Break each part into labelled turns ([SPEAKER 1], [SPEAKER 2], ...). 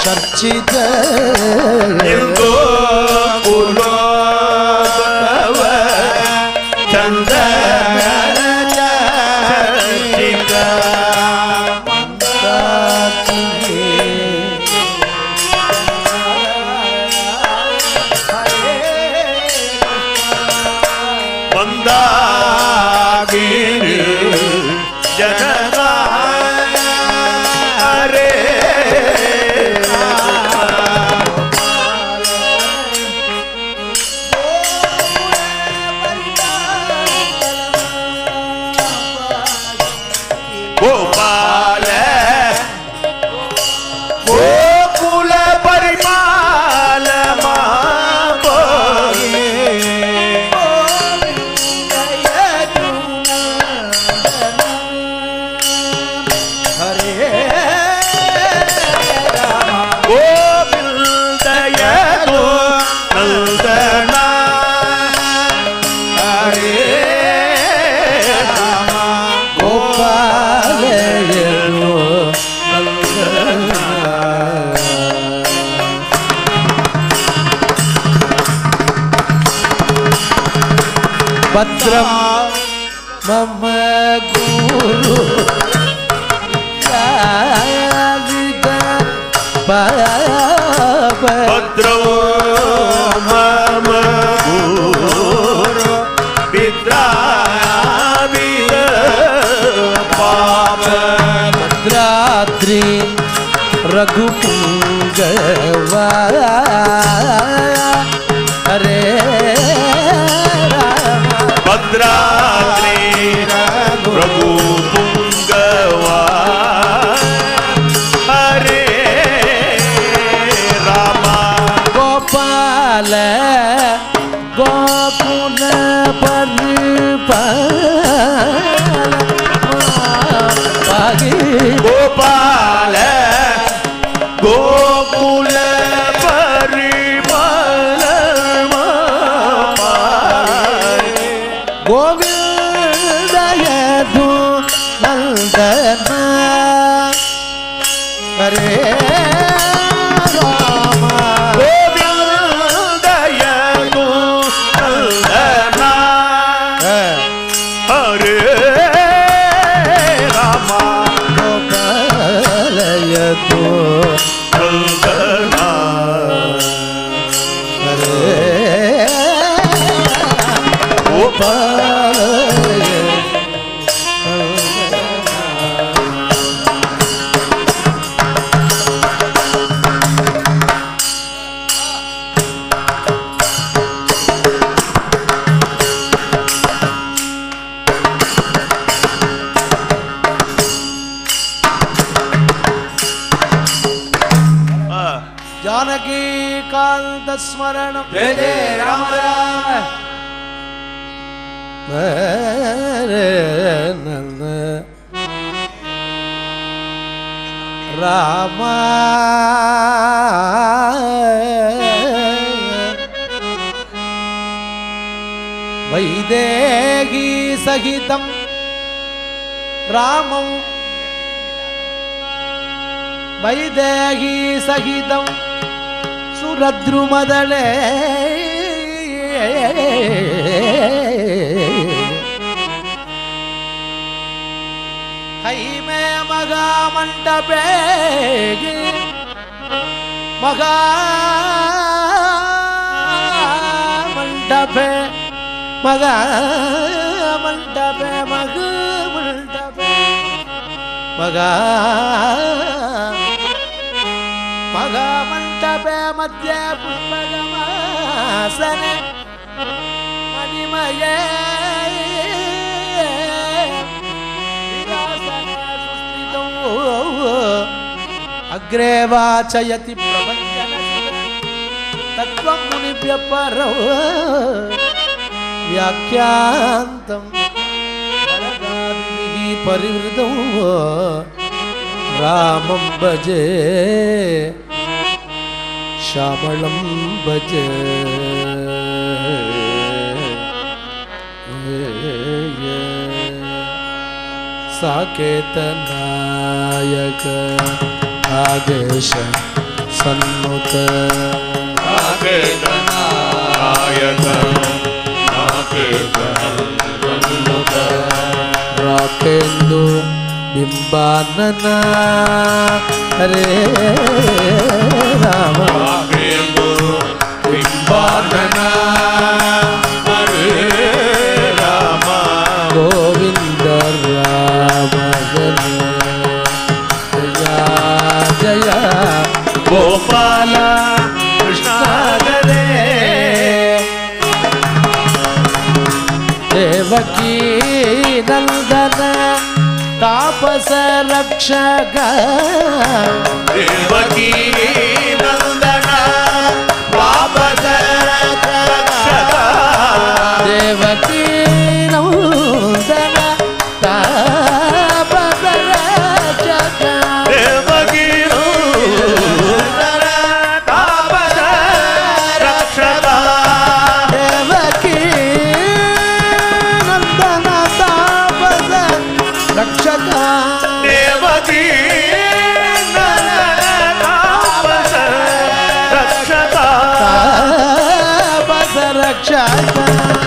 [SPEAKER 1] ಚರ್ಚಿತ
[SPEAKER 2] ಚಂದ
[SPEAKER 1] ಭದ್ರಂ ಮಮ ಗುರು
[SPEAKER 2] ಭದ್ರಂ ಮಮ ಗುರು ವಿದ್ರಾವಿದ ಪಾಪ
[SPEAKER 1] ಭದ್ರಾದ್ರಿ ರಘುಪುಂಗವ ಹರೇ
[SPEAKER 2] ಭದ್ರಾದ್ರಿ ಪ್ರಭು ಪುಂಗವಾ ಹರೇ ರಾಮ
[SPEAKER 1] ಗೋಪಾಲ ಗೋಕುಲ
[SPEAKER 2] ಗೋಪಾಲ ಗೋಕುಲ ಪರಿಪಾಲ
[SPEAKER 1] ಗೋವಿಂದಯದು ನಂದನ ಹರೇ ರಾಮ
[SPEAKER 2] ಗೋವಿಂದಯದು ನಂದನ ಹರೇ ರಾಮ
[SPEAKER 1] ಗೋಪಾಲಯದು ನಂದನ ಹರೇ ಗೋಪಾಲ जानकी कांत स्मरण
[SPEAKER 2] जय जय राम
[SPEAKER 1] राम राम वैदेही सहितं रामं वैदेही सहितं सुरद्रुमदले हैमे महामण्डपे महामण्डपे महामण्डपे महामण्डपे महामण्डपे मध्ये पुष्पगमासने मणिमये अग्रे वाचयति प्रवचन तत्त्वं मुनिभ्यः परौ व्याख्यान्तं वरदादिभिः परिवृतं रामं भजे श्यामलं भजे साकेतनायक आदेश ಸನ್ನುತ ರಾಕೆಂದು ಬಿಂಬಾನನ ಹರೇ ರಾಮ
[SPEAKER 2] ಬಿಂಬಾನನ ಹರೇ ರಾಮ
[SPEAKER 1] ಗೋವಿಂದ ರಾಮ ಜಯ ಜಯ
[SPEAKER 2] ಗೋಪಾಲ ಕೃಷ್ಣ ಹರೇ
[SPEAKER 1] ದೇವಕೀ ನಂದನ ತಾಪಸ ರಕ್ಷಕ
[SPEAKER 2] ದೇವಕೀ ನಂದನ ತಾಪಸ ರಕ್ಷಕ
[SPEAKER 1] ದೇವಕೀ ನಂದನ ತಾಪಸ ರಕ್ಷಕ
[SPEAKER 2] ದೇವಕೀ ನಂದನ ತಾಪಸ ರಕ್ಷಕ
[SPEAKER 1] ದೇವಕೀ ನಂದನ ತಾಪಸ ರಕ್ಷಕ
[SPEAKER 2] ದೇವಕೀ ನಂದನ ತಾಪಸ ರಕ್ಷಕ
[SPEAKER 1] ತಾಪಸ ರಕ್ಷಕ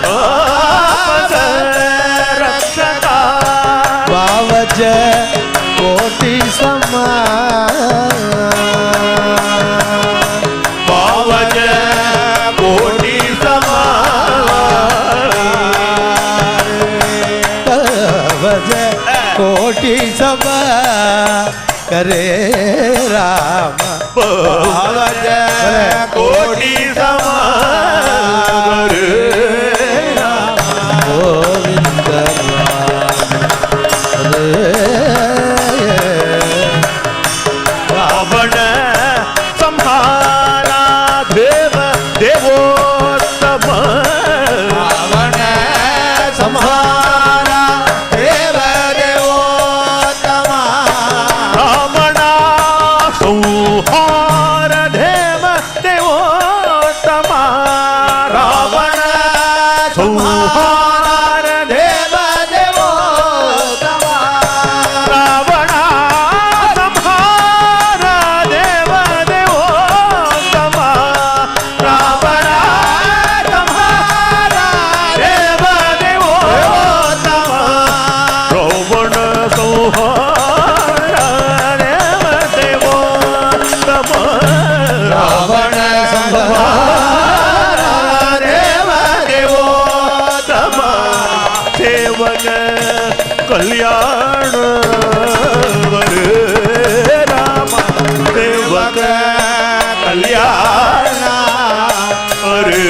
[SPEAKER 2] ತಾಪಸ ರಕ್ಷಕ
[SPEAKER 1] ಭಾವಜ ಕೋಟಿ ಸಮ
[SPEAKER 2] ಭಾವಜ ಕೋಟಿ ಸಮ
[SPEAKER 1] ಭಾವಜ ಕೋಟಿ ಸಮ ಕರೇ ರಾಮ
[SPEAKER 2] ಭಾವಜ ಕೋಟಿ ಸಮ
[SPEAKER 1] ಗೋವಿಂದ
[SPEAKER 2] ರಾವಣ ಸಂಹಾರ ದೇವ ದೇವೋತ್ತಮ ರಾವಣ ಸಂಹಾರ ದೇವ ದೇವೋತ್ತಮ ರಾವಣ ಸಂಹಾರ ದೇವ ದೇವೋತ್ತಮ ರಾವಣ ಸಂಹಾರ ದೇವ ದೇವೋತ್ತಮ ರಾವಣ ಸಂಹಾರ ದೇವ ದೇವೋತ್ತಮ ರಾವಣ ಸಂಹಾರ ದೇವ ದೇವೋತ್ತಮ ರಾವಣ ಸಂಹಾರ ದೇವ ದೇವೋತ್ತಮ ರಾವಣ ಸಂಹಾರ ದೇವ ದೇವೋತ್ತಮ ಸೇವಕ ಕಲ್ಯಾಣ ವರೇ ರಾಮ ಸೇವಕ ಕಲ್ಯಾಣ ಹರೇ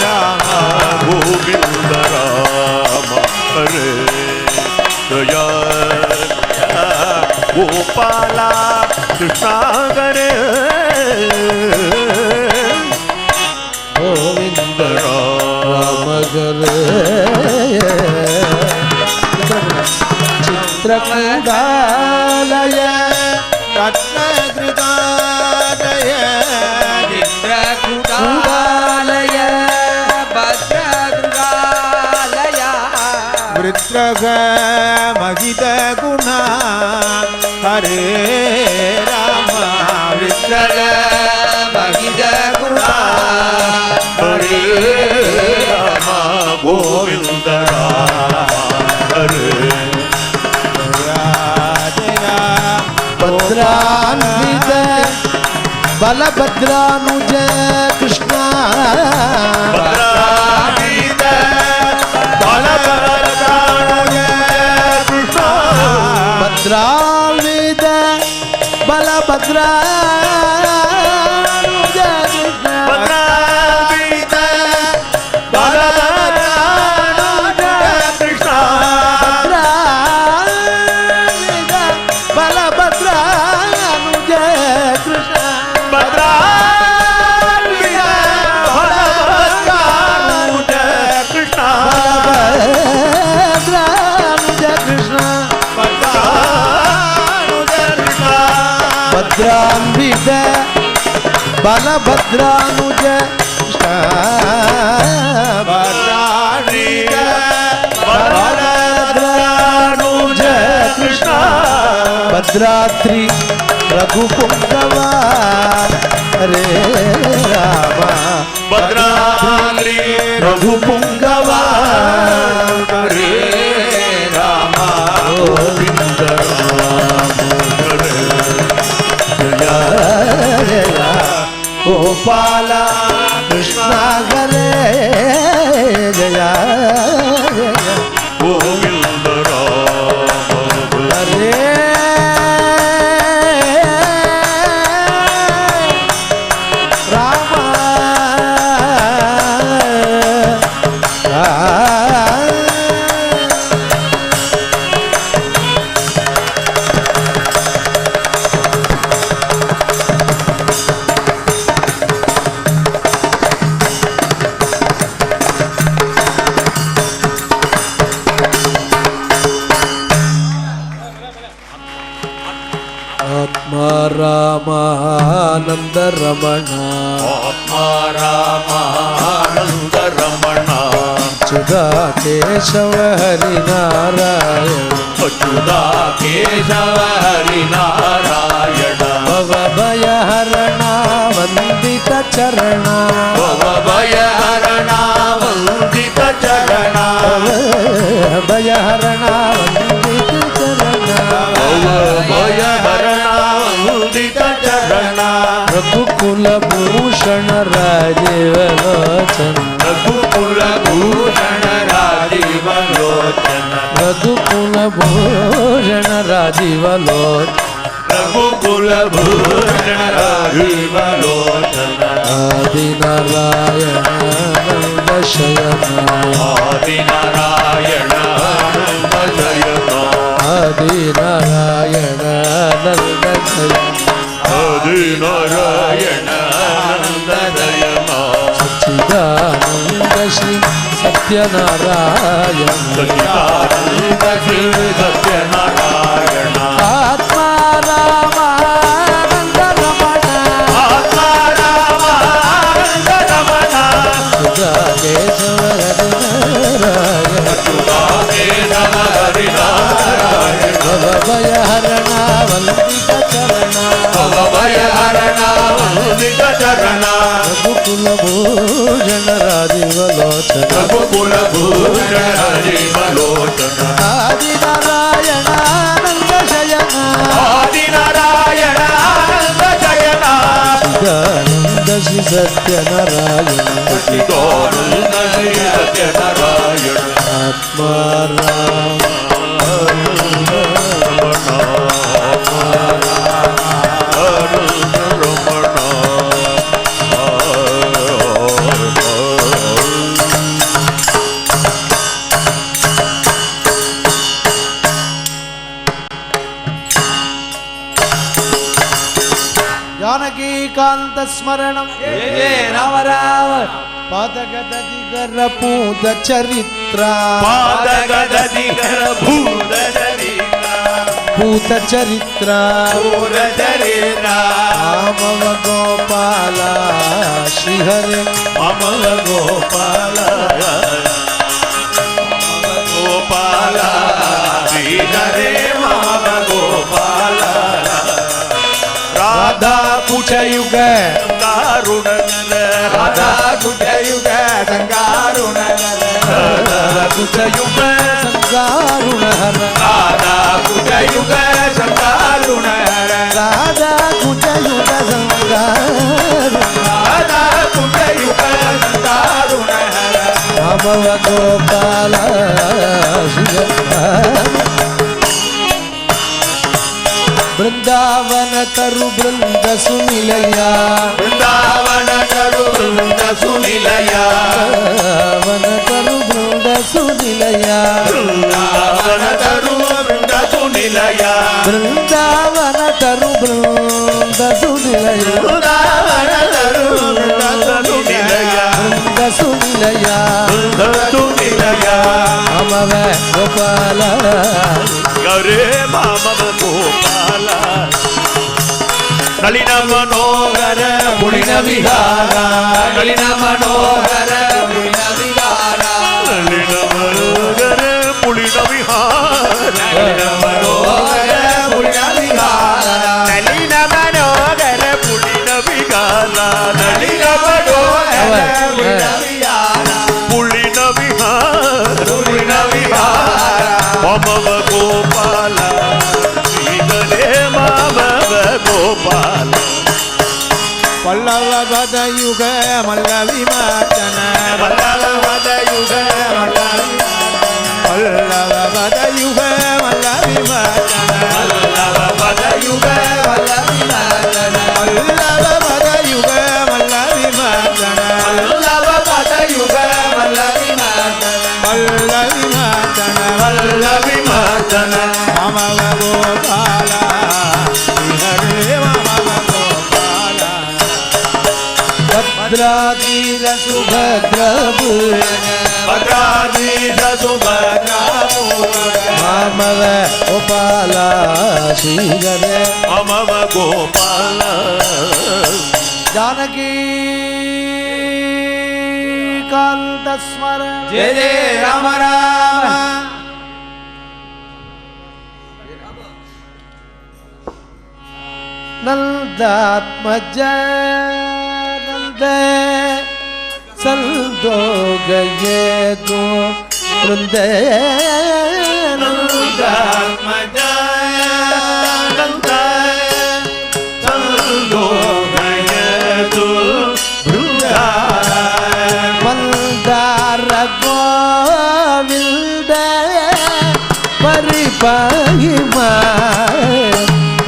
[SPEAKER 2] ರಾಮ ಗೋವಿಂದ ರಾಮ ಹರೇ ದಯಾ ಗೋಪಾಲ ಕೃಷ್ಣ ಹರೇ
[SPEAKER 1] ಗೋವಿಂದ ರಾಮ ಗರೇ ಚಿತ್ರಕೂಟಾಲಯ ರತ್ನಗೃತಾಲಯ ಚಿತ್ರಕೂಟಾಲಯ ಭದ್ರಗೃಹಾಲಯ ವೃತ್ರಗ ಮಹಿತ ಗುಣ ಹರೇ ರಾಮ ವೃತ್ರಗ ಮಹಿತ ಗುಣ
[SPEAKER 2] ಹರೇ ರಾಮ ಗೋವಿಂದ ರಾಮ ಹರೇ
[SPEAKER 1] ಭದ್ರಾನ್ವಿತ ಬಲಭದ್ರಾನುಜ ಕೃಷ್ಣ
[SPEAKER 2] ಭದ್ರಾನ್ವಿತ ಬಲಭದ್ರಾನುಜ ಕೃಷ್ಣ
[SPEAKER 1] ಭದ್ರಾನ್ವಿತ ಬಲಭದ್ರಾನುಜ ಕೃಷ್ಣ
[SPEAKER 2] ಭದ್ರಾನ್ವಿತ ಬಲಭದ್ರಾನುಜ ಕೃಷ್ಣ
[SPEAKER 1] ಬಲಭದ್ರಾನುಜ ಕೃಷ್ಣ
[SPEAKER 2] ಭದ್ರಾನ್ವಿತ ಬಲಭದ್ರಾನುಜ ಕೃಷ್ಣ
[SPEAKER 1] ಬಲಭದ್ರಾನುಜ ಕೃಷ್ಣ ಭದ್ರಾನ್ವಿತ ಬಲಭದ್ರಾನುಜ ಕೃಷ್ಣ
[SPEAKER 2] ಭದ್ರಾನ್ವಿತ ಬಲಭದ್ರಾನುಜ ಕೃಷ್ಣ
[SPEAKER 1] ಭದ್ರಾತ್ರಿ रघुपुंगवा हरे राम
[SPEAKER 2] भद्राद्रि रघुपुंगवा हरे राम गोविंद राम
[SPEAKER 1] हरे राम गोपाला कृष्ण हरे जया
[SPEAKER 2] गोविंद राम
[SPEAKER 1] हरे आत्मा रामानंद रमण
[SPEAKER 2] आत्मा रामानंद रमण
[SPEAKER 1] अच्युता केशव हरि नारायण
[SPEAKER 2] अच्युता केशव हरि नारायण
[SPEAKER 1] भव भय हरणा वंदित चरणा
[SPEAKER 2] भव भय हरणा वंदित चरणा
[SPEAKER 1] भय हरणा वंदित चरणा
[SPEAKER 2] भव भय हरणा वंदित चरणा
[SPEAKER 1] रघुकुल भूषण राजीव लोचन
[SPEAKER 2] रघुकुल भूषण राजीव लोचन
[SPEAKER 1] रघुकुल भूषण राजीव लोचन
[SPEAKER 2] रघुकुल भूषण राजीव लोचन
[SPEAKER 1] आदि नारायण नंद शयन
[SPEAKER 2] आदि नारायण नंद शयन
[SPEAKER 1] आदि नारायण नंद शयन
[SPEAKER 2] आदि नारायण नंद शयन
[SPEAKER 1] सच्चिदानंद श्री सत्यनारायण
[SPEAKER 2] सच्चिदानंद श्री सत्यनारायण
[SPEAKER 1] आत्मा रामानंद रमण
[SPEAKER 2] आत्मा रामानंद रमण
[SPEAKER 1] सुधा केशव हरि नारायण
[SPEAKER 2] अच्युता केशव हरि नारायण
[SPEAKER 1] भव भय हरणा वंदित चरणा
[SPEAKER 2] भव भय हरणा वंदित चरणा
[SPEAKER 1] रघुकुल भूषण राजीव लोचन
[SPEAKER 2] रघुकुल भूषण राजीव लोचन
[SPEAKER 1] आदि नारायण नंद शयन
[SPEAKER 2] आदि नारायण नंद शयन
[SPEAKER 1] सच्चिदानंद श्री सत्यनारायण
[SPEAKER 2] सच्चिदानंद श्री सत्यनारायण
[SPEAKER 1] आत्मा राम जानकी कांत स्मरणम
[SPEAKER 2] राम राम
[SPEAKER 1] पादगदिगर पूत चरित्रा
[SPEAKER 2] पादगदिगर भूत चरित्रा
[SPEAKER 1] पूत चरित्रा
[SPEAKER 2] भूत चरित्रा
[SPEAKER 1] आमव गोपाला श्रीहरे
[SPEAKER 2] अमल गोपाल गोपाल श्री हरे मम गोपाल राधा
[SPEAKER 1] कुचयुग
[SPEAKER 2] कारुण राधा कुचयुग संकारुण
[SPEAKER 1] कुचयुग संगारुण हर
[SPEAKER 2] राधा कुचयुग संकारुण
[SPEAKER 1] राधा कुचयुग संगारुण
[SPEAKER 2] राधा कुचयुग संकारुण
[SPEAKER 1] आमव गोपाला श्रीहरे वृंदावन तरु वृंद सुनिलया
[SPEAKER 2] वृंदावन तरु वृंद सुनिलया
[SPEAKER 1] वृंदावन तरु वृंद सुनिलया
[SPEAKER 2] वृंदावन तरु वृंद सुनिलया
[SPEAKER 1] वृंदावन तरु वृंद सुनिलया
[SPEAKER 2] वृंदावन तरु वृंद सुनिलया
[SPEAKER 1] वृंद सुनिलया
[SPEAKER 2] वृंद सुनिलया
[SPEAKER 1] अमव गोपाल
[SPEAKER 2] गरे मामव गोपाल नलिन मनोहर पुलिन विहारा नलिन मनोहर पुलिन विहारा नलिन मनोहर पुलिन विहारा नलिन मनोहर पुलिन विहारा नलिन पुलिन विहार ममव गोपाल श्रीधरे ममव गोपाल
[SPEAKER 1] पल्लव पद युग मल्ल विमर्दन
[SPEAKER 2] वल्लभपद युग
[SPEAKER 1] पल्लव पद युग मल्ल विमर्दन
[SPEAKER 2] वल्लभपद युग
[SPEAKER 1] पल्लव पद युग मल्ल विमर्दन
[SPEAKER 2] वल्लभपद युग
[SPEAKER 1] मल्ल विमर्दन
[SPEAKER 2] वल्लभिमर्दन
[SPEAKER 1] ममव गोपाल श्रीहरे ममव गोपाल भद्राधीर सुभद्र
[SPEAKER 2] भद्राधीश सुभद्रा
[SPEAKER 1] ममव गोपाल श्रीहरे
[SPEAKER 2] ममव गोपाल
[SPEAKER 1] जानकी कांत स्मरण
[SPEAKER 2] जय जय राम राम
[SPEAKER 1] नंदात्मज नंद संदो गए तो वृंद
[SPEAKER 2] नंदात्मज नंद संदो गयतु वृंदा
[SPEAKER 1] मंदार गोविंद परिपाहि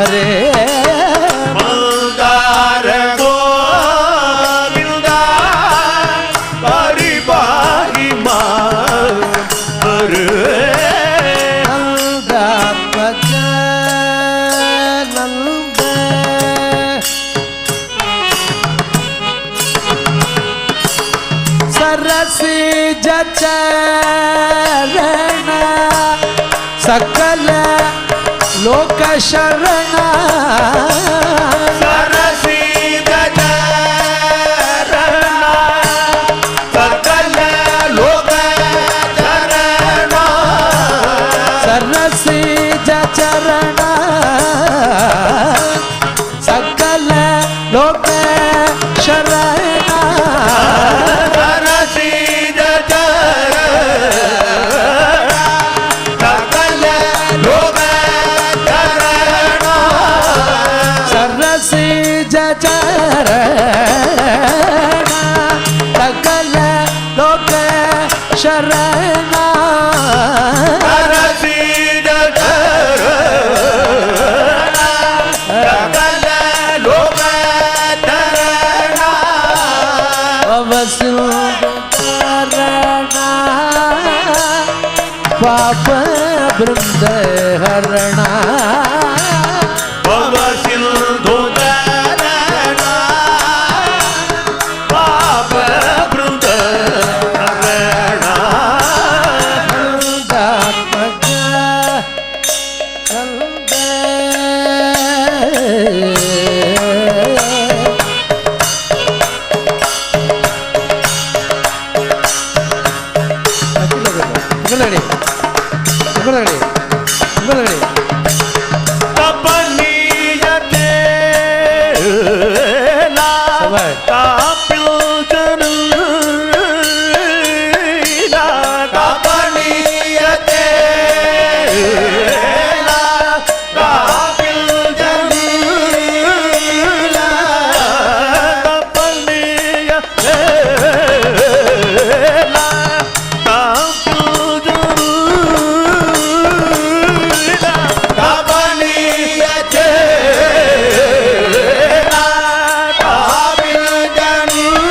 [SPEAKER 1] रे
[SPEAKER 2] मंदार गोविंद परिपाहि
[SPEAKER 1] नंदात्मज नंद सरसी जचरण सकल लोक शरण
[SPEAKER 2] सरसी जचरण सकल लोक चरण
[SPEAKER 1] सरसी जचरण सकल लोक शरण
[SPEAKER 2] सरसी जचरण सकल लोक चरण
[SPEAKER 1] सरसी जचरण सकल लोक शरण
[SPEAKER 2] सरसी जचरण सकल लोक चरण
[SPEAKER 1] अवसुरण पाप वृंद हरणा
[SPEAKER 2] भव सिंधु तरण पाप वृंद हरण
[SPEAKER 1] नंदात्मज नंद
[SPEAKER 2] तपनीयते ला कापिल जनुला तपनीयते ला कापिल जनुला तपनीयते ला कापिल जनुला तपनीयते ला कापिल जनुला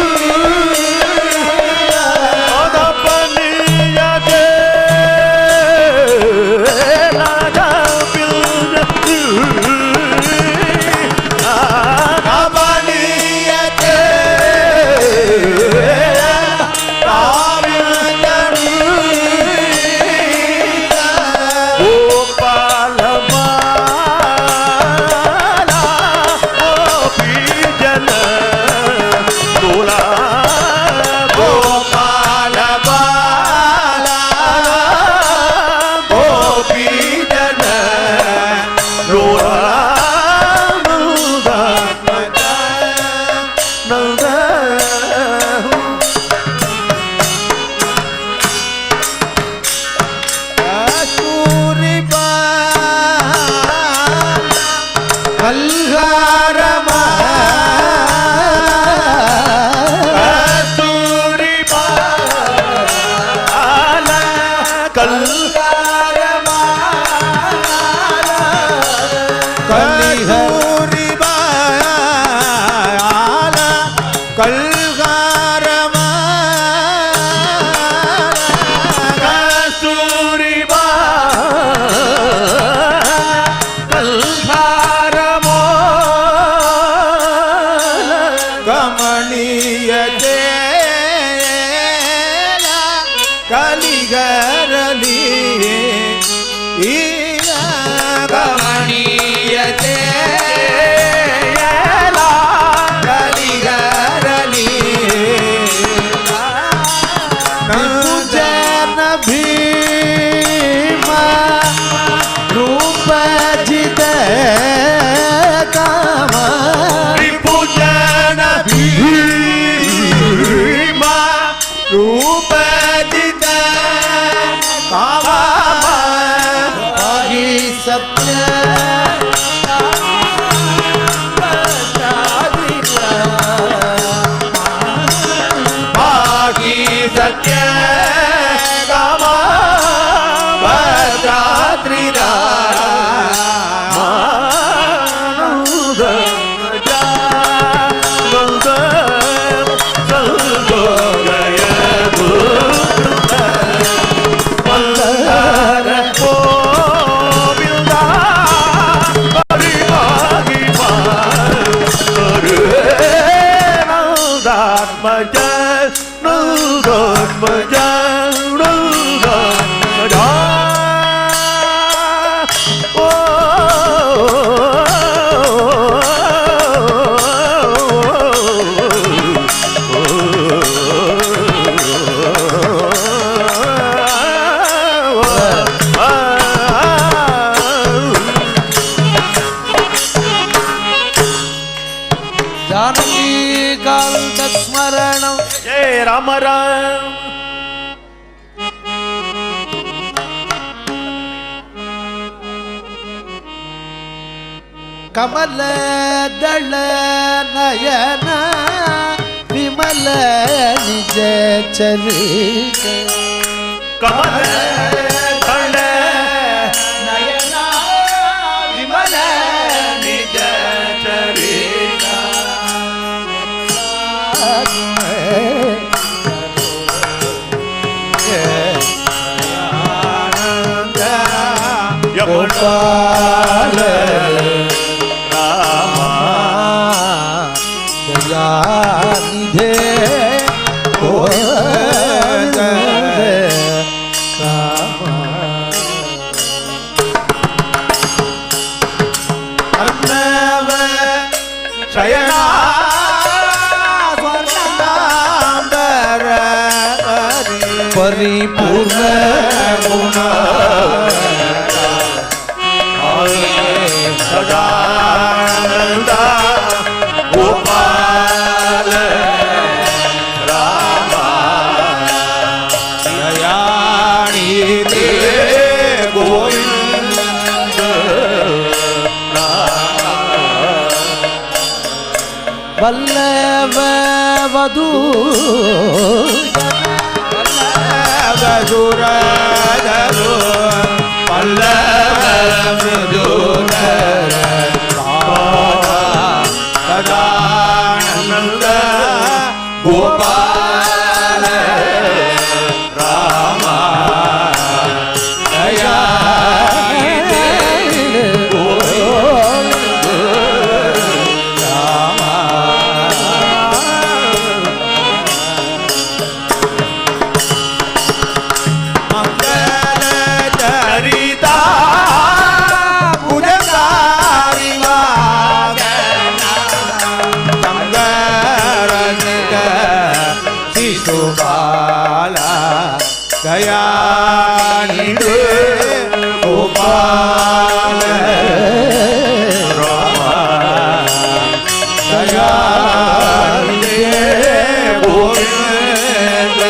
[SPEAKER 1] स्मरणं
[SPEAKER 2] जय राम राम
[SPEAKER 1] कमल दल नयन विमल निज चरित
[SPEAKER 2] कमल दल नयन विमल निज चरित
[SPEAKER 1] गोपाल निधे
[SPEAKER 2] अर्णव शयना
[SPEAKER 1] परिपूर्ण गुण
[SPEAKER 2] सदानंद गोपाल रामा दयाणी दे गोविंद
[SPEAKER 1] वल्लभ वधू
[SPEAKER 2] सुरधरो पल्लव मृदुधर सदानंद गोपाल रामा दया गोविंद रामा दयानी गोपाल रामा दयानी गोविंद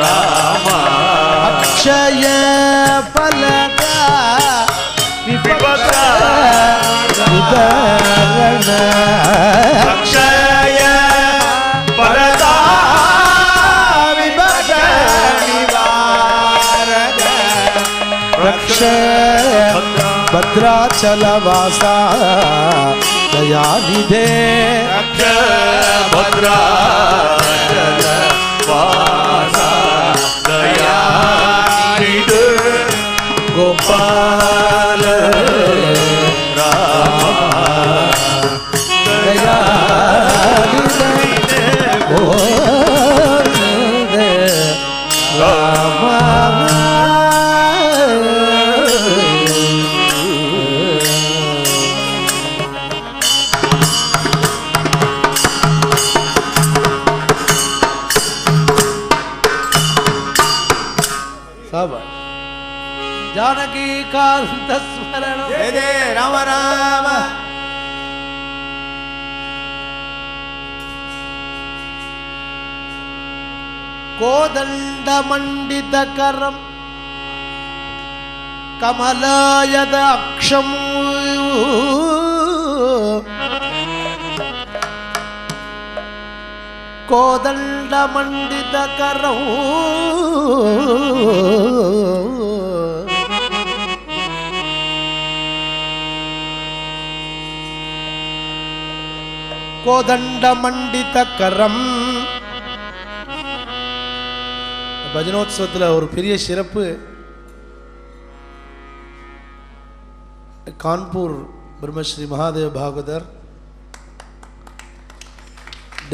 [SPEAKER 2] रामा
[SPEAKER 1] अक्षय फलदा विपदा भद्राचलवासा दयानिधे
[SPEAKER 2] भद्राचलवासा दयानिधे
[SPEAKER 1] गोपाल दयानिधे जानकी कांत स्मरण
[SPEAKER 2] जय जय राम राम
[SPEAKER 1] कोदंड मंडित करम कमलायद अक्षम कोदंड मंडित करम கோதண்ட மண்டித கரம். பஜனோத்சவத்தில் ஒரு பெரிய சிறப்பு, கான்பூர் பிரம்மஸ்ரீ மகாதேவ பாகவதர்,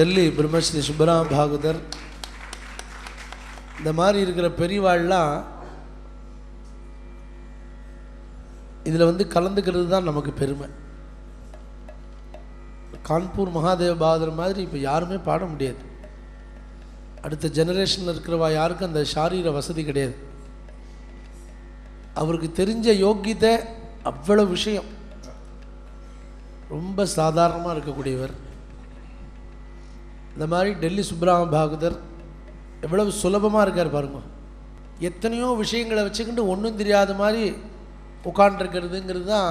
[SPEAKER 1] டெல்லி பிரம்மஸ்ரீ சுப்பராம் பாகவதர், இந்த மாதிரி இருக்கிற பெரியவாள்லாம் இதில் வந்து கலந்துக்கிறது தான் நமக்கு பெருமை. கான்பூர் மகாதேவ பாகவதர் மாதிரி இப்போ யாருமே பாட முடியாது. அடுத்த ஜெனரேஷனில் இருக்கிறவா யாருக்கும் அந்த சாரீர வசதி கிடையாது. அவருக்கு தெரிஞ்ச யோக்கியத்தை அவ்வளோ விஷயம், ரொம்ப சாதாரணமாக இருக்கக்கூடியவர். இந்த மாதிரி டெல்லி சுப்பராம பாகவதர் எவ்வளவு சுலபமாக இருக்கார் பாருங்க. எத்தனையோ விஷயங்களை வச்சுக்கிட்டு ஒன்றும் தெரியாத மாதிரி உட்காண்டிருக்கிறதுங்கிறது தான்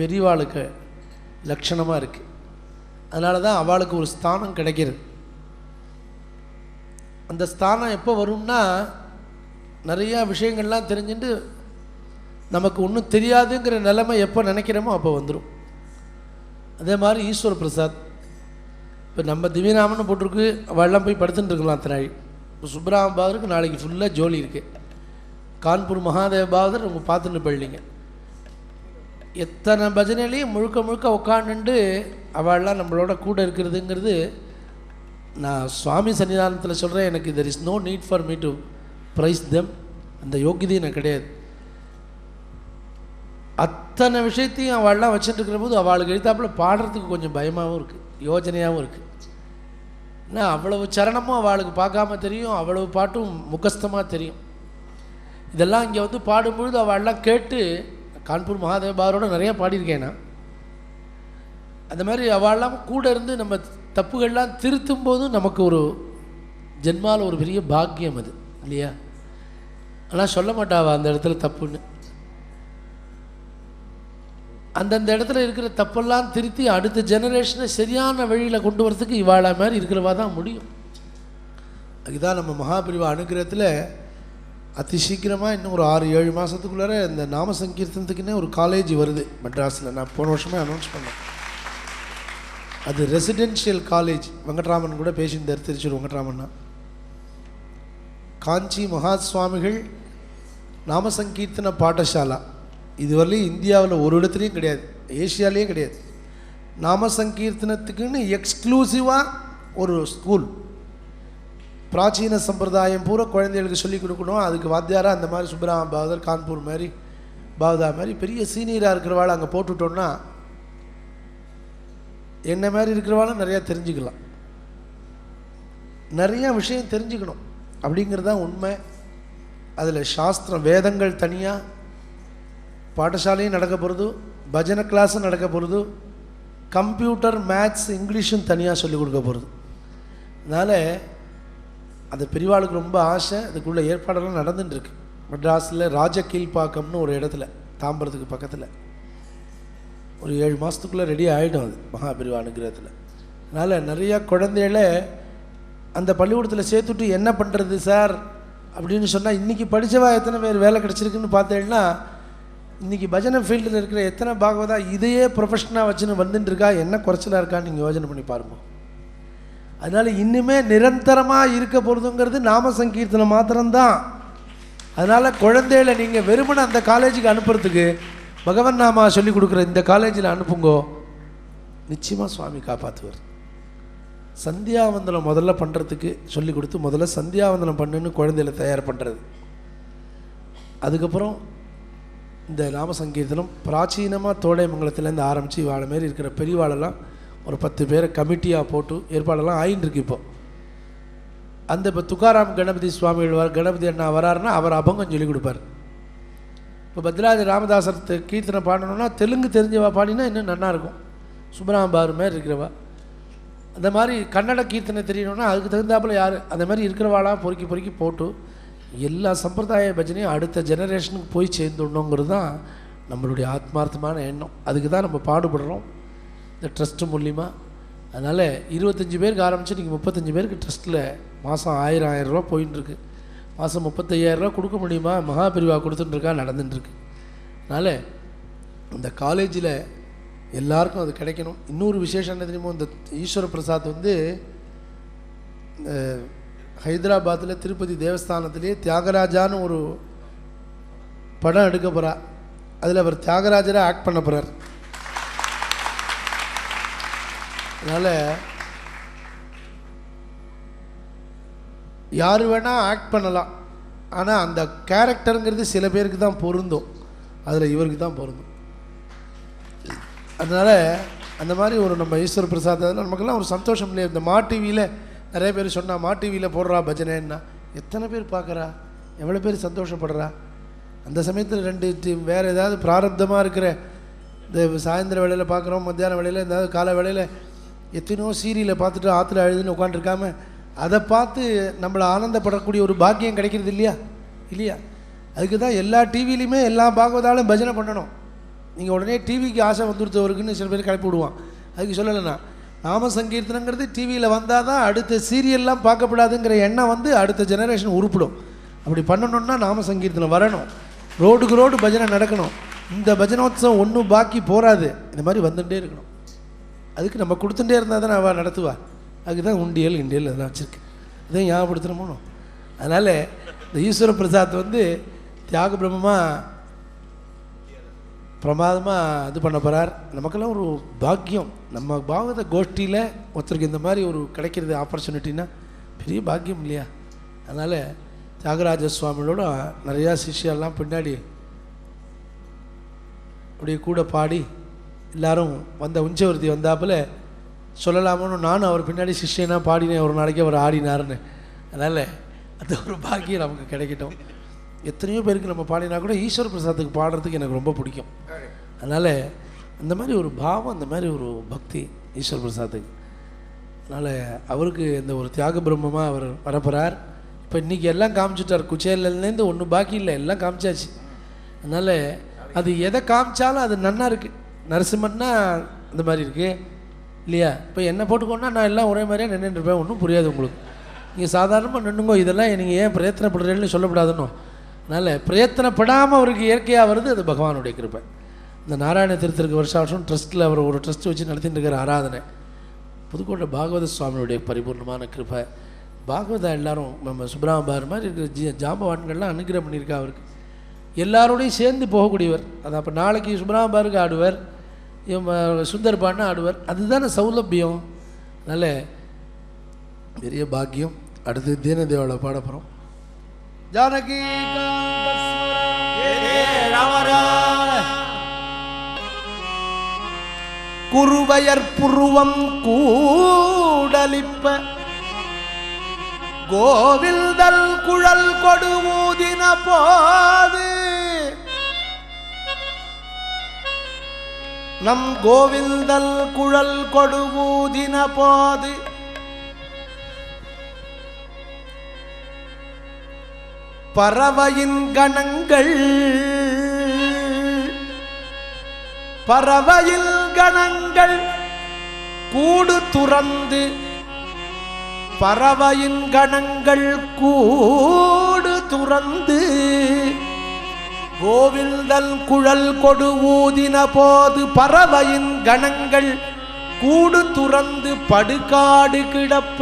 [SPEAKER 1] பெரியவாளுக்கு லட்சணமாக இருக்குது. அதனால தான் அவளுக்கு ஒரு ஸ்தானம் கிடைக்கிறது. அந்த ஸ்தானம் எப்போ வரும்னா, நிறையா விஷயங்கள்லாம் தெரிஞ்சுட்டு நமக்கு ஒன்றும் தெரியாதுங்கிற நிலைமை எப்போ நினைக்கிறோமோ அப்போ வந்துடும். அதே மாதிரி ஈஸ்வர பிரசாத், இப்போ நம்ம திவ்யநாமன்னு போட்டிருக்கு, அவெல்லாம் போய் படுத்துட்டு இருக்கலாம் அத்தனை. இப்போ சுப்பராம பாகவதருக்கு நாளைக்கு ஃபுல்லாக ஜோலி இருக்குது. கான்பூர் மகாதேவ பாகவதர் அவங்க பார்த்துட்டு போயிடலிங்க. எத்தனை பஜனையிலையும் முழுக்க முழுக்க உட்காந்துட்டு அவள்லாம் நம்மளோட கூட இருக்கிறதுங்கிறது, நான் சுவாமி சன்னிதானத்தில் சொல்கிறேன், எனக்கு there is no need for me to praise them. அந்த யோகியதை எனக்கு கிடையாது. அத்தனை விஷயத்தையும் அவள்லாம் வச்சுட்டு இருக்கிற போது அவளுக்கு எழுத்தாப்பில் பாடுறதுக்கு கொஞ்சம் பயமாகவும் இருக்குது, யோஜனையாகவும் இருக்குது. ஏன்னா அவ்வளவு சரணமும் அவளுக்கு பார்க்காம தெரியும், அவ்வளவு பாட்டும் முகஸ்தமாக தெரியும். இதெல்லாம் இங்கே வந்து பாடும்பொழுது அவள்லாம் கேட்டு, கான்பூர் மகாதேவ பாகவதரோட நிறையா பாடியிருக்கேன் நான். அந்த மாதிரி அவள்லாம் கூட இருந்து நம்ம தப்புகள்லாம் திருத்தும் போதும் நமக்கு ஒரு ஜென்மாவில் ஒரு பெரிய பாக்கியம் அது இல்லையா. ஆனால் சொல்ல மாட்டாவா அந்த இடத்துல தப்புன்னு. அந்தந்த இடத்துல இருக்கிற தப்பெல்லாம் திருத்தி அடுத்த ஜெனரேஷனை சரியான வழியில் கொண்டு வரதுக்கு இவாள மாதிரி இருக்கிறவா தான் முடியும். அதுதான் நம்ம மகாபிரிவா அனுகிரகத்தில் அதி சீக்கிரமாக இன்னும் ஒரு 6-7 மாதத்துக்குள்ளார இந்த நாம சங்கீர்த்தனத்துக்குன்னே ஒரு காலேஜ் வருது மெட்ராஸில். நான் போன வருஷமே அனௌன்ஸ் பண்ணேன். அது ரெசிடென்ஷியல் காலேஜ். வெங்கட்ராமன் கூட பேசியிருந்தார், திருச்சூர் வெங்கட்ராமன்னா. காஞ்சி மகா சுவாமிகள் நாம சங்கீர்த்தன பாடசாலா இதுவரையிலும் இந்தியாவில் ஒரு இடத்துலையும் கிடையாது, ஏஷியாலேயும் கிடையாது. நாம சங்கீர்த்தனத்துக்குன்னு எக்ஸ்க்ளூசிவாக ஒரு ஸ்கூல். பிராச்சீன சம்பிரதாயம் பூரா குழந்தைகளுக்கு சொல்லிக் கொடுக்கணும். அதுக்கு வாத்தியாராக அந்த மாதிரி சுப்பராம பாகவதர், கான்பூர் மாதிரி பாகவதா மாதிரி பெரிய சீனியராக இருக்கிறவாள் அங்கே போட்டுவிட்டோன்னா என்ன மாதிரி இருக்கிறவாளும் நிறையா தெரிஞ்சுக்கலாம். நிறையா விஷயம் தெரிஞ்சுக்கணும் அப்படிங்கிறது தான் உண்மை. அதில் சாஸ்திரம் வேதங்கள் தனியாக, பாடசாலையும் நடக்க போகிறது, பஜனை கிளாஸும் நடக்க போகிறது, கம்ப்யூட்டர் மேத்ஸ் இங்கிலீஷும் தனியாக சொல்லிக் கொடுக்க போகிறது. அதனால் அது பெரியவாளுக்கு ரொம்ப ஆசை. அதுக்குள்ள ஏற்பாடெல்லாம் நடந்துட்டுருக்கு. மெட்ராஸில் ராஜகீழ்பாக்கம்னு ஒரு இடத்துல, தாம்பரத்துக்கு பக்கத்தில், ஒரு 7 மாதத்துக்குள்ளே ரெடி ஆகிடும் அது மகாபிரிவா அனுகிரகத்தில். அதனால் நிறையா குழந்தைகளை அந்த பள்ளிக்கூடத்தில் சேர்த்துட்டு என்ன பண்ணுறது சார் அப்படின்னு சொன்னால், இன்றைக்கி படித்தவா எத்தனை பேர் வேலை கிடச்சிருக்குன்னு பார்த்தேன்னா இன்றைக்கி பஜனை ஃபீல்டில் இருக்கிற எத்தனை பாகவதா இதையே ப்ரொஃபஷனாக வச்சுன்னு வந்துட்டு இருக்கா, என்ன குறைச்சலாக இருக்கான்னு நீங்கள் யோசனை பண்ணி பாருங்க. அதனால் இன்னுமே நிரந்தரமாக இருக்க போகிறதுங்கிறது நாம சங்கீர்த்தனம் மாத்திரம்தான். அதனால் குழந்தைகளை நீங்கள் வெறுமனை அந்த காலேஜுக்கு அனுப்புறதுக்கு பகவன் நாமா சொல்லி கொடுக்குற இந்த காலேஜில் அனுப்புங்கோ, நிச்சயமாக சுவாமி காப்பாற்றுவார். சந்தியாவந்தனம் முதல்ல பண்ணுறதுக்கு சொல்லி கொடுத்து முதல்ல சந்தியாவந்தனம் பண்ணுன்னு குழந்தைகளை தயார் பண்ணுறது. அதுக்கப்புறம் இந்த நாம சங்கீர்த்தனம் பிராச்சீனமாக தோடைமங்கலத்துலேருந்து ஆரம்பித்து வாழை மாரி இருக்கிற பெரியவாளெல்லாம் ஒரு 10 பேரை கமிட்டியாக போட்டு ஏற்பாடெல்லாம் ஆயின்னு இருக்கு. அந்த இப்போ துக்காராம் கணபதி சுவாமிகள் கணபதி அண்ணா வராருன்னா அவர் அபங்கம் சொல்லி கொடுப்பார். இப்போ பத்ராஜ ராமதாசர் கீர்த்தனை பாடணுன்னா தெலுங்கு தெரிஞ்சவா பாடினா இன்னும் நல்லாயிருக்கும். சுப்ரமபாரு மாதிரி இருக்கிறவா, அந்த மாதிரி கன்னட கீர்த்தனை தெரியணும்னா அதுக்கு தகுந்தாப்பில் யார் அந்த மாதிரி இருக்கிறவாளாக பொறுக்கி பொறுக்கி போட்டு எல்லா சம்பிரதாய பஜனையும் அடுத்த ஜெனரேஷனுக்கு போய் சேர்ந்துடணுங்கிறது தான் நம்மளுடைய ஆத்மார்த்தமான எண்ணம். அதுக்கு தான் நம்ம பாடுபடுறோம் இந்த ட்ரஸ்ட்டு மூலிமா. அதனால் 25 பேருக்கு ஆரம்பித்து இன்றைக்கி 35 பேருக்கு ட்ரஸ்ட்டில் மாதம் 1000 ரூபா போயின்ட்டுருக்கு. மாதம் 35,000 ரூபா கொடுக்க முடியுமா, மகாபிரிவா கொடுத்துட்டுருக்கா, நடந்துட்டுருக்கு. அதனால் இந்த காலேஜில் எல்லாருக்கும் அது கிடைக்கணும். இன்னொரு விசேஷம் என்ன தெரியுமோ, இந்த ஈஸ்வர பிரசாத் வந்து ஹைதராபாத்தில் திருப்பதி தேவஸ்தானத்திலே தியாகராஜான்னு ஒரு படம் எடுக்க போகிறா. அதில் அவர் தியாகராஜரை ஆக்ட் பண்ண போகிறார். அதனால் யார் வேணால் ஆக்ட் பண்ணலாம், ஆனால் அந்த கேரக்டருங்கிறது சில பேருக்கு தான் பொருந்தும், அதில் இவருக்கு தான் பொருந்தும். அதனால் அந்த மாதிரி ஒரு நம்ம ஈஸ்வர பிரசாத் நமக்கெல்லாம் ஒரு சந்தோஷம் இல்லையா. இந்த மா டிவியில் நிறைய பேர் சொன்னால் மா டிவியில் போடுறா பஜனைன்னா எத்தனை பேர் பார்க்குறா, எவ்வளோ பேர் சந்தோஷப்படுறா. அந்த சமயத்தில் 2 வேறு ஏதாவது பிராரப்தமாக இருக்கிற இந்த சாயந்தர வேளையில் பார்க்குறோம், மத்தியான வேளையில் ஏதாவது காலை வேளையில் எத்தனையோ சீரியலை பார்த்துட்டு ஆற்றுல அழுதுன்னு உட்காந்துருக்காம அதை பார்த்து நம்மளை ஆனந்தப்படக்கூடிய ஒரு பாக்கியம் கிடைக்கிறது இல்லையா இல்லையா. அதுக்கு தான் எல்லா டிவிலையுமே எல்லா பாகவதாலும் பஜனை பண்ணணும். நீங்கள் உடனே டிவிக்கு ஆசை வந்துடுத்தவருக்குன்னு சில பேர் கிளப்பி விடுவான். அதுக்கு சொல்லலைண்ணா நாம சங்கீர்த்தனங்கிறது டிவியில் வந்தால் தான் அடுத்த சீரியல்லாம் பார்க்கப்படாதுங்கிற எண்ணம் வந்து அடுத்த ஜெனரேஷன் உருப்பிடும். அப்படி பண்ணணுன்னா நாம சங்கீர்த்தனம் வரணும், ரோடுக்கு ரோடு பஜனை நடக்கணும். இந்த பஜனோத்சவம் ஒன்றும் பாக்கி போகாது, இந்த மாதிரி வந்துகிட்டே இருக்கணும். அதுக்கு நம்ம கொடுத்துட்டே இருந்தால் தான் அவள் நடத்துவா. அதுக்கு தான் உண்டியல் இண்டியல் அதெல்லாம் வச்சுருக்கு, இதையும் ஞாபகப்படுத்துகிறோமோ. அதனால் இந்த ஈஸ்வர பிரசாத் வந்து தியாக பிரம்மமாக பிரமாதமாக இது பண்ண போகிறார். நமக்கெல்லாம் ஒரு பாக்கியம். நம்ம பாகவத கோஷ்டியில் ஒருத்தருக்கு இந்த மாதிரி ஒரு கிடைக்கிறது ஆப்பர்ச்சுனிட்டின்னா பெரிய பாக்கியம் இல்லையா. அதனால் தியாகராஜ சுவாமிகளோட நிறையா சிஷ்யெல்லாம் பின்னாடி அப்படியே கூட பாடி எல்லோரும் வந்த உஞ்சவர்த்தி வந்தாப்பில் சொல்லலாமோன்னு நானும் அவர் பின்னாடி சிஷ்யனாக பாடினேன். ஒரு நாளைக்கு அவர் ஆடினார்னு. அதனால் அது ஒரு பாக்கியம் நமக்கு கிடைக்கட்டும். எத்தனையோ பேருக்கு நம்ம பாடினா கூட ஈஸ்வர பிரசாத்துக்கு பாடுறதுக்கு எனக்கு ரொம்ப பிடிக்கும். அதனால் அந்த மாதிரி ஒரு பாவம், அந்த மாதிரி ஒரு பக்தி ஈஸ்வர பிரசாத்துக்கு. அதனால் அவருக்கு இந்த ஒரு தியாக பிரம்மமாக அவர் வரப்போகிறார். இப்போ இன்றைக்கி எல்லாம் காமிச்சிட்டார், குச்சேலேருந்து ஒன்றும் பாக்கி இல்லை, எல்லாம் காமிச்சாச்சு. அதனால் அது எதை காமிச்சாலும் அது நன்னா இருக்குது. நரசிம்மன்னா அந்த மாதிரி இருக்குது இல்லையா. இப்போ என்ன போட்டுக்கோன்னா நான் எல்லாம் ஒரே மாதிரியாக நின்றுருப்பேன், ஒன்றும் புரியாது உங்களுக்கு. நீங்கள் சாதாரணமாக நின்றுங்கோ, இதெல்லாம் நீங்கள் ஏன் பிரயத்தனப்படுறேன்னு சொல்லப்படாதுன்னு. அதனால் பிரயத்தனப்படாமல் அவருக்கு இயற்கையாக வருது, அது பகவானுடைய கிருபை. இந்த நாராயண தீர்த்தருக்கு வருஷம் ட்ரஸ்ட்டில் அவர் ஒரு ட்ரஸ்ட் வச்சு நடத்திட்டு இருக்கிற ஆராதனை புதுக்கோட்டை பாகவத சுவாமியுடைய பரிபூர்ணமான கிருபை. பாகவதா எல்லாரும் நம்ம சுப்ரமபார் மாதிரி இருக்கிற ஜாம்பவான்கள்லாம் அனுகிரகம் பண்ணியிருக்கா அவருக்கு. எல்லாரோடையும் சேர்ந்து போகக்கூடியவர். அது அப்போ நாளைக்கு சுப்ரமபாருக்கு ஆடுவார், சுந்தர் பாட்னா ஆடுவார். அதுதானே சௌலபியம். அதனால் பெரிய பாக்கியம். அடுத்து தீனதேவாவை பாட போகிறோம். ஜானகி குருவயர் புருவம் கூடலிப்ப கோவில்தல் குழல் கொடுவூதின போது நம் கோவில்தல் குழல் கொடுவூதின போது பறவையின் கணங்கள் பறவையில் கணங்கள் கூடு துறந்து பறவையின் கணங்கள் கூடு துறந்து கோவில்தல் குழல் கொடு ஊதின போது பறவையின் கணங்கள் கூடு துறந்து படுகாடு கிடப்ப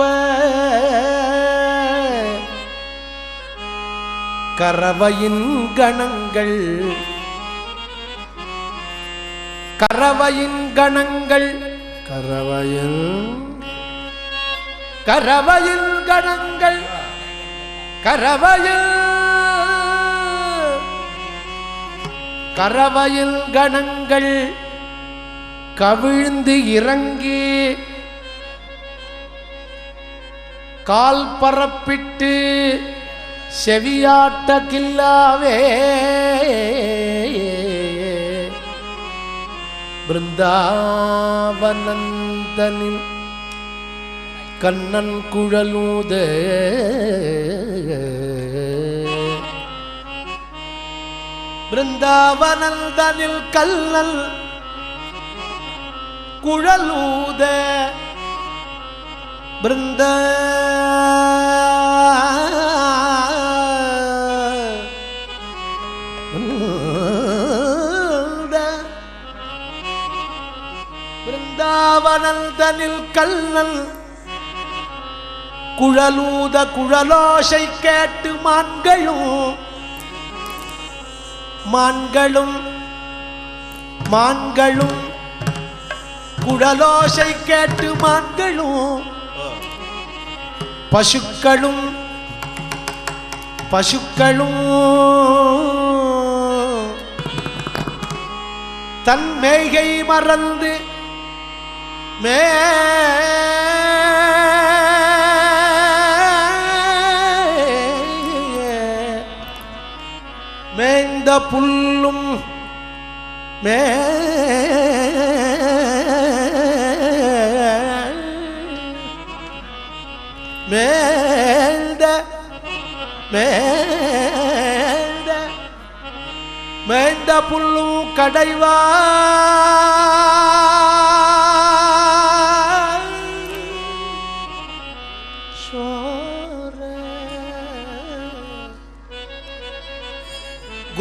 [SPEAKER 1] கறவையின் கணங்கள் கறவையின் கணங்கள் கறவையின் கணங்கள் கறவையில் கணங்கள் கவிழ்ந்து இறங்கி கால் பரப்பிட்டு செவியாட்ட கில்லாவே பிருந்தாவனந்தனில் கண்ணன் குழலூத பிருந்தாவனந்தனில் கல்லல் குழலூத பிருந்த பிருந்தாவனந்தனில் கல்லல் குழலூத குழலோசை கேட்டு மான்களும் குழலோசை கேட்டு மான்களும் பசுக்களும் தன் மேய்கை மறந்து மேய்ந்த புல்லும் மேய்ந்த புல்லும் கடைவா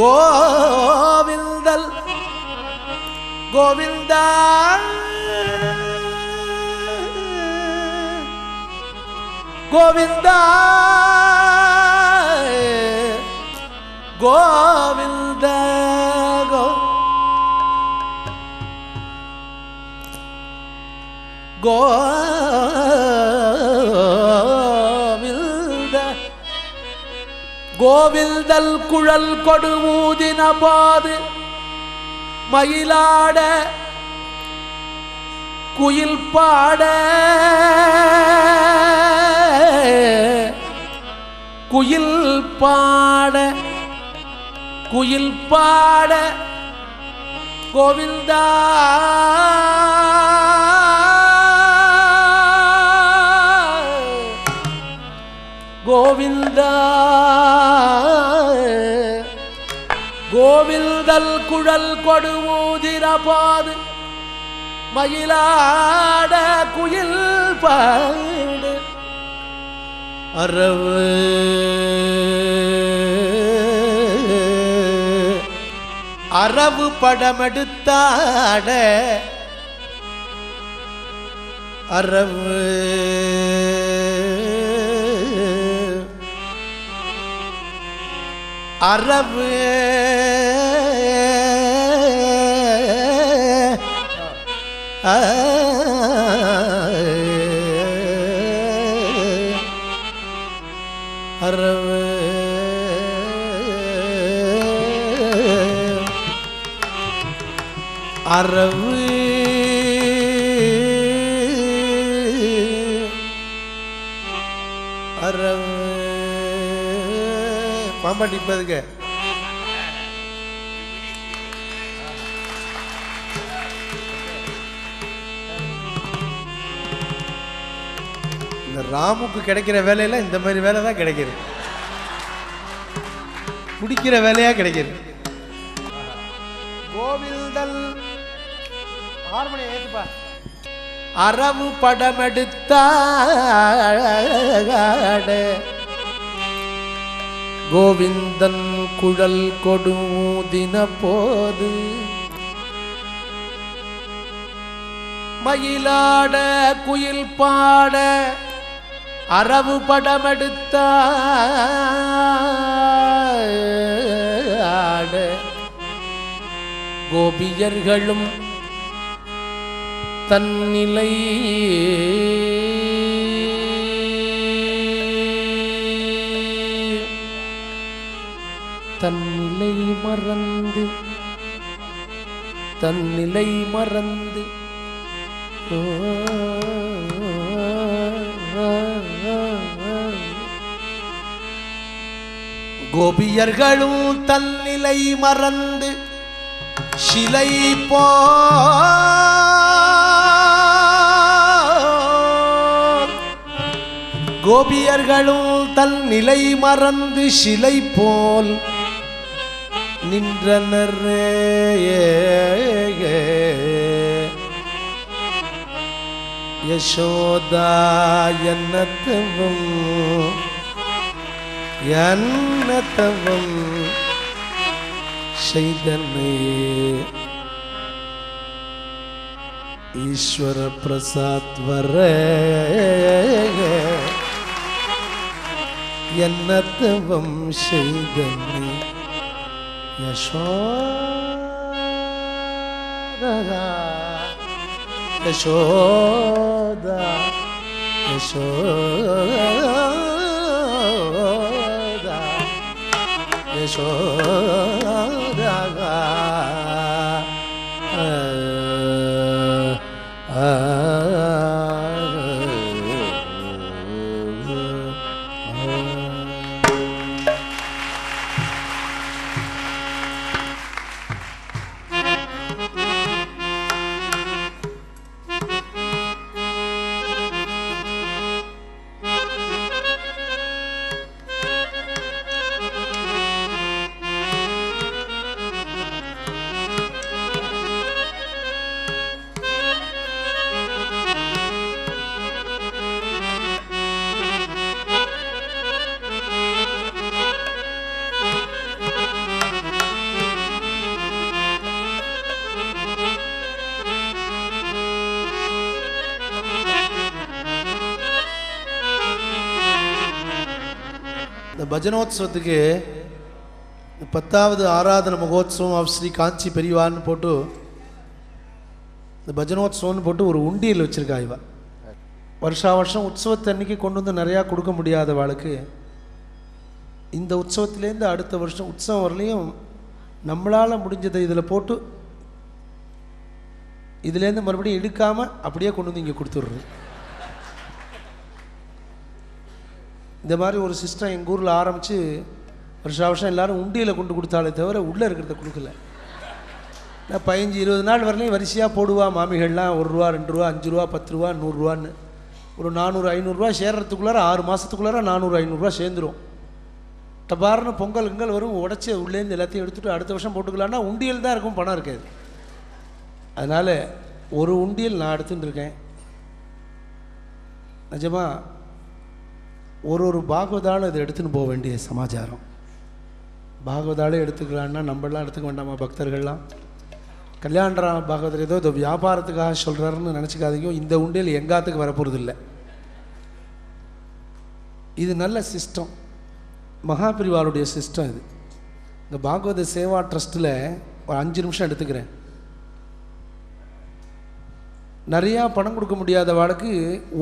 [SPEAKER 1] கோவிந்தல் கோவிந்தா கோவிந்தா கோவிந்த கோவில்தல் குழல் கொடு ஊதின போது மயிலாட குயில் பாட கோவிந்தா கோவிந்தா கோவில்தல் குழல் கொடு ஊதின போது மயிலாட குயில் பாடு அரவு படமெடுத்தாட அரவு அரவு பாம்பாட்டி இப்பதுங்க இந்த ராமுக்கு கிடைக்கிற வேலையெல்லாம் இந்த மாதிரி வேலை தான் கிடைக்கிது, குடிக்கிற வேலையா கிடைக்கிது. கோவில்தல் ஹார்மோனியம் ஏத்துப்பா. அரவு படமெடுத்தாட கோவிந்தன் குழல் கொடுதின போது மயிலாட குயில் பாட அரவு படமெடுத்த கோபியர்களும் தன்னிலை மறந்து கோபியர்களும் தன்னிலை மறந்து சிலை போல் கோபியர்களும் தன்னிலை மறந்து சிலை போல் நின்றனர் யசோதா என்னத்தவம் செய்தனை ஈஸ்வர பிரசாத் வர என்னத்தவம் செய்தனை யசோதா யசோதா யசோதா யசோதா இந்த பஜனோத்சவத்துக்கு 10வது ஆராதன மகோத்சவம் ஆஃப் ஸ்ரீ காஞ்சி பெரியவான்னு போட்டு இந்த பஜனோத்சவம்னு போட்டு ஒரு உண்டியல் வச்சுருக்கா இவ. வருஷா வருஷம் உற்சவத்தன்னைக்கு கொண்டு வந்து நிறையா கொடுக்க முடியாதவாளுக்கு இந்த உற்சவத்துலேருந்து அடுத்த வருஷம் உற்சவம் வரலையும் நம்மளால் முடிஞ்சதை இதில் போட்டு இதுலேருந்து மறுபடியும் எடுக்காமல் அப்படியே கொண்டு வந்து இங்கே கொடுத்துட்றது. இந்த மாதிரி ஒரு சிஸ்டம் எங்கள் ஊரில் ஆரம்பித்து வருஷா வருஷம் எல்லோரும் உண்டியில் கொண்டு கொடுத்தாலே தவிர உள்ளே இருக்கிறத கொடுக்கல. நான் 15-20 நாள் வரலையும் வரிசையாக போடுவா மாமிகள்லாம் 1 ரூபா 2 ரூபா 5 ரூபா 10 ரூபா 100 ரூபான்னு ஒரு 400-500 ரூபா சேர்றதுக்குள்ளார 6 மாதத்துக்குள்ளார 400-500 ரூபா சேர்ந்துடும். டபார்னு பொங்கல் வரும், உடச்சி உள்ளேருந்து எல்லாத்தையும் எடுத்துகிட்டு அடுத்த வருஷம் போட்டுக்கலான்னா உண்டியல் தான் இருக்கும், பணம் இருக்காது. அதனால் ஒரு உண்டியல் நான் எடுத்துகிட்டு இருக்கேன். நிஜமாக ஒரு பாகவதாலும் இதை எடுத்துன்னு போக வேண்டிய சமாச்சாரம். பாகவதாலே எடுத்துக்கலான்னா நம்மளாம் எடுத்துக்க வேண்டாமா? பக்தர்கள்லாம் கல்யாணராம் பாகவதர் ஏதோ இந்த வியாபாரத்துக்காக சொல்கிறாருன்னு நினச்சிக்காதீங்க. இந்த உண்டியல் எங்காத்துக்கு வரப்போகிறது இல்லை. இது நல்ல சிஸ்டம், மகாபிரிவாளுடைய சிஸ்டம் இது. இந்த பாகவத சேவா ட்ரஸ்ட்டில் ஒரு 5 நிமிஷம் எடுத்துக்கிறேன். நிறையா பணம் கொடுக்க முடியாத வாழ்க்கை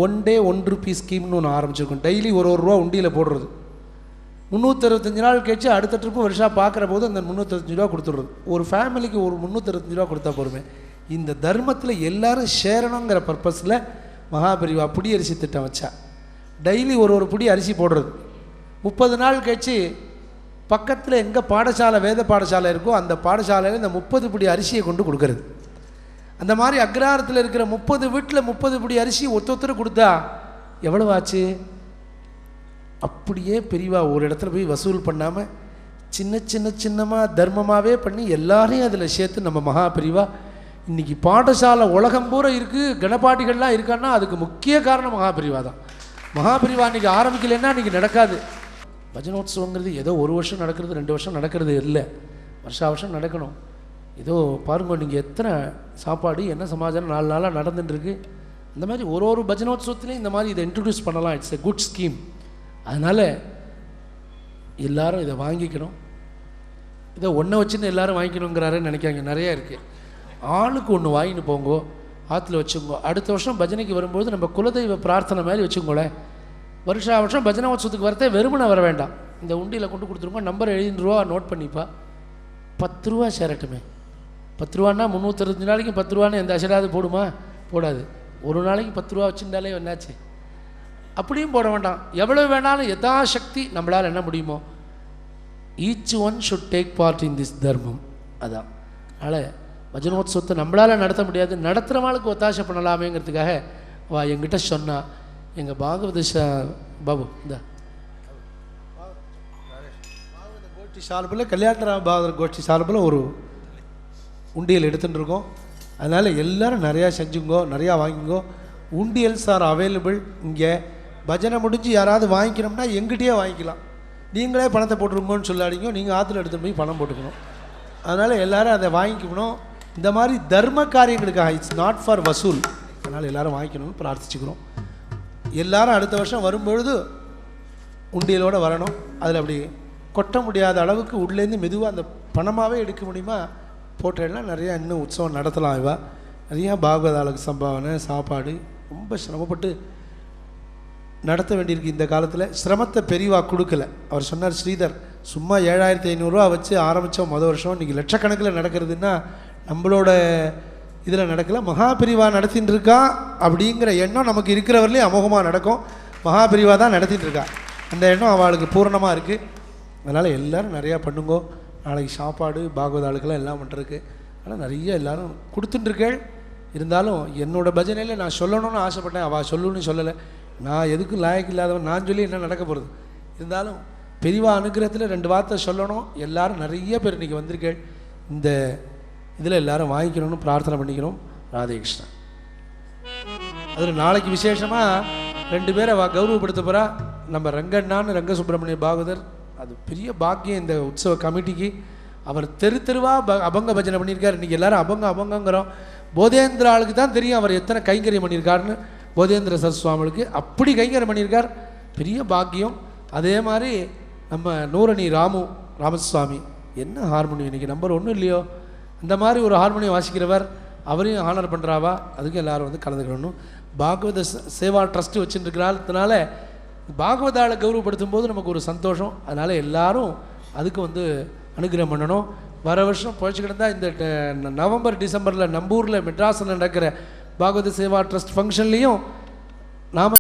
[SPEAKER 1] 1 டே 1 ரூபீ ஸ்கீம்னு ஒன்று ஆரம்பிச்சிருக்கோம். டெய்லி ஒரு ரூபா உண்டியில் போடுறது. 365 நாள் கழிச்சு அடுத்த ட்ரிப்பு வருஷம் பார்க்குற போது அந்த 365 ரூபா கொடுத்துட்றது. ஒரு ஃபேமிலிக்கு ஒரு 365 ரூபா கொடுத்தா போருமே. இந்த தர்மத்தில் எல்லோரும் சேரணுங்கிற பர்பஸில் மகாபெரிவா புடி அரிசி திட்டம் வச்சா. டெய்லி ஒரு புடி அரிசி போடுறது. 30 நாள் கழிச்சு பக்கத்தில் எங்கே பாடசாலை வேத பாடசாலை இருக்கோ அந்த பாடசாலையில் இந்த 30 பிடி அரிசியை கொண்டு கொடுக்கறது. அந்த மாதிரி அக்ரஹாரத்தில் இருக்கிற 30 வீட்டில் 30 பிடி அரிசி ஒருத்தர் கொடுத்தா எவ்வளவு ஆச்சு? அப்படியே பெரியவா ஒரு இடத்துல போய் வசூல் பண்ணாமல் சின்னமாக தர்மமாகவே பண்ணி எல்லாரையும் அதில் சேர்த்து நம்ம மகா பெரியவா இன்றைக்கி பாடசாலை உலகம் பூரா இருக்குது, கணபாட்டிகள்லாம் இருக்கான்னா அதுக்கு முக்கிய காரணம் மகா பெரியவா தான். மகா பெரியவா இன்றைக்கி ஆரம்பிக்கலைன்னா இன்றைக்கி நடக்காது. பஜனோத்சவங்கிறது ஏதோ ஒரு வருஷம் நடக்கிறது 2 வருஷம் நடக்கிறது இல்லை, வருஷம் நடக்கணும். ஏதோ பாருங்க, நீங்கள் எத்தனை சாப்பாடு என்ன சமாச்சாரம் 4 நாளாக நடந்துட்டுருக்கு. இந்த மாதிரி ஒரு பஜனோத்சவத்துலேயும் இந்த மாதிரி இதை இன்ட்ரடியூஸ் பண்ணலாம். It's a good scheme. அதனால் எல்லோரும் இதை வாங்கிக்கணும். இதை ஒன்றை வச்சுன்னு எல்லோரும் வாங்கிக்கணுங்கிறாருன்னு நினைக்காங்க. நிறையா இருக்குது. ஆளுக்கு ஒன்று வாங்கின்னு போங்கோ, ஆற்றுல வச்சுக்கோ. அடுத்த வருஷம் பஜனைக்கு வரும்போது நம்ம குலதெய்வ பிரார்த்தனை மாதிரி வச்சுக்கோங்களேன். வருஷம் பஜனோத்சவத்துக்கு வரத்தே வெறுமனை வர வேண்டாம். இந்த உண்டியில் கொண்டு கொடுத்துருமா, நம்பர் 7 ரூபா நோட் பண்ணிப்பா. 10 ரூபா சேரட்டுமே. 10 ரூபான்னா 365 நாளைக்கு 10 ரூபான்னு எந்த அசடாவது போடுமா? போடாது. ஒரு நாளைக்கு 10 ரூபா வச்சுருந்தாலே என்னாச்சு? அப்படியும் போட வேண்டாம். எவ்வளோ வேணாலும் யதாசக்தி நம்மளால் என்ன முடியுமோ. Each one should take part in this தர்மம். அதான். அதனால் பஜனோத்சவத்தை நம்மளால் நடத்த முடியாது, நடத்துகிறவங்களுக்கு ஒத்தாசை பண்ணலாமேங்கிறதுக்காக வா எங்கிட்ட சொன்னா. எங்கள் பாகவத பாபு இந்த கோஷ்டி சார்பில், கல்யாணராம பாகவதர் கோஷ்டி சார்பில் ஒரு உண்டியல் எடுத்துகிட்டு இருக்கோம். அதனால் எல்லோரும் நிறையா செஞ்சுங்கோ, நிறையா வாங்கிங்கோ. உண்டியல்ஸ் ஆர் அவைலபிள். இங்கே பஜனை முடிஞ்சு யாராவது வாங்கிக்கணும்னா எங்கிட்டே வாங்கிக்கலாம். நீங்களே பணத்தை போட்டுருங்கன்னு சொல்லாதீங்க, நீங்கள் ஆற்றுல எடுத்துகிட்டு போய் பணம் போட்டுக்கணும். அதனால் எல்லோரும் அதை வாங்கிக்கணும். இந்த மாதிரி தர்ம காரியங்களுக்காக, இட்ஸ் நாட் ஃபார் வசூல். அதனால் எல்லோரும் வாங்கிக்கணும்னு பிரார்த்திச்சுக்கிறோம். எல்லோரும் அடுத்த வருஷம் வரும்பொழுது உண்டியலோடு வரணும். அதில் அப்படி கொட்ட முடியாத அளவுக்கு உள்ளேருந்து மெதுவாக அந்த பணமாகவே எடுக்க முடியுமா போட்டேன்னா நிறையா இன்னும் உற்சவம் நடத்தலாம். இவா நிறையா பாகவதாளுக்கு சம்பாவனை சாப்பாடு ரொம்ப சிரமப்பட்டு நடத்த வேண்டியிருக்கு. இந்த காலத்தில் சிரமத்தை பெரியவா கொடுக்கல. அவர் சொன்னார், ஸ்ரீதர் சும்மா 7500 வச்சு ஆரம்பித்தோம் மொதல் வருஷம், இன்றைக்கி லட்சக்கணக்கில் நடக்கிறதுன்னா நம்மளோட இதில் நடக்கலை, மகாபிரிவா நடத்தின்னு இருக்கா அப்படிங்கிற எண்ணம் நமக்கு இருக்கிறவர்களே அமோகமாக நடக்கும். மகாபிரிவா தான் நடத்திட்டு இருக்கா. அந்த எண்ணம் அவளுக்கு பூரணமாக இருக்குது. அதனால் எல்லோரும் நிறையா பண்ணுங்கோ. நாளைக்கு சாப்பாடு பாகவதாளுக்கெல்லாம் எல்லாம் பண்ணுறதுக்கு. ஆனால் நிறைய எல்லோரும் கொடுத்துட்டுருக்கேள். இருந்தாலும் என்னோடய பஜனையில் நான் சொல்லணும்னு ஆசைப்பட்டேன், அவள் சொல்லணும்னு சொல்லலை. நான் எதுக்கும் லாயக்கு இல்லாதவன், நான் சொல்லி என்ன நடக்க போகிறது. இருந்தாலும் பெரியவா அனுகிரகத்தில் 2 வார்த்தை சொல்லணும். எல்லோரும் நிறைய பேர் இன்றைக்கி வந்திருக்கேள். இந்த இதில் எல்லோரும் வாங்கிக்கணும்னு பிரார்த்தனை பண்ணிக்கணும். ராதே கிருஷ்ணன். அதில் நாளைக்கு விசேஷமாக 2 பேரை கௌரவப்படுத்த போகிறா. நம்ம ரங்கண்ணான்னு ரங்கசுப்ரமணிய பாகவதர். அது பெரிய பாக்கியம் இந்த உற்சவ கமிட்டிக்கு. அவர் தெருவா அபங்க பஜனை பண்ணியிருக்கார். இன்றைக்கி எல்லோரும் அபங்கங்கிறோம். போதேந்திர ஆளுக்கு தான் தெரியும் அவர் எத்தனை கைங்கரியம் பண்ணியிருக்காருன்னு. போதேந்திர சரஸ்வாமிகளுக்கு அப்படி கைங்கரியம் பண்ணியிருக்கார். பெரிய பாக்கியம். அதே மாதிரி நம்ம நூரணி ராமசுவாமி என்ன ஹார்மோனியம் இன்றைக்கி நம்பர் 1 இல்லையோ, இந்த மாதிரி ஒரு ஹார்மோனியம் வாசிக்கிறவர், அவரையும் ஆனர் பண்ணுறாவா. அதுக்கு எல்லோரும் வந்து கலந்துக்கணும். பாகவத சேவா ட்ரஸ்ட்டு வச்சுருக்கிறதுனால பாகவதாளை கௌரவப்படுத்தும் போது நமக்கு ஒரு சந்தோஷம். அதனால் எல்லோரும் அதுக்கு வந்து அனுகிரகம் பண்ணணும். வர வருஷம் பழச்சு கிடந்தால் இந்த நவம்பர் டிசம்பரில் நம்பூரில் மெட்ராஸில் நடக்கிற பாகவத சேவா ட்ரஸ்ட் ஃபங்க்ஷன்லேயும் நாம்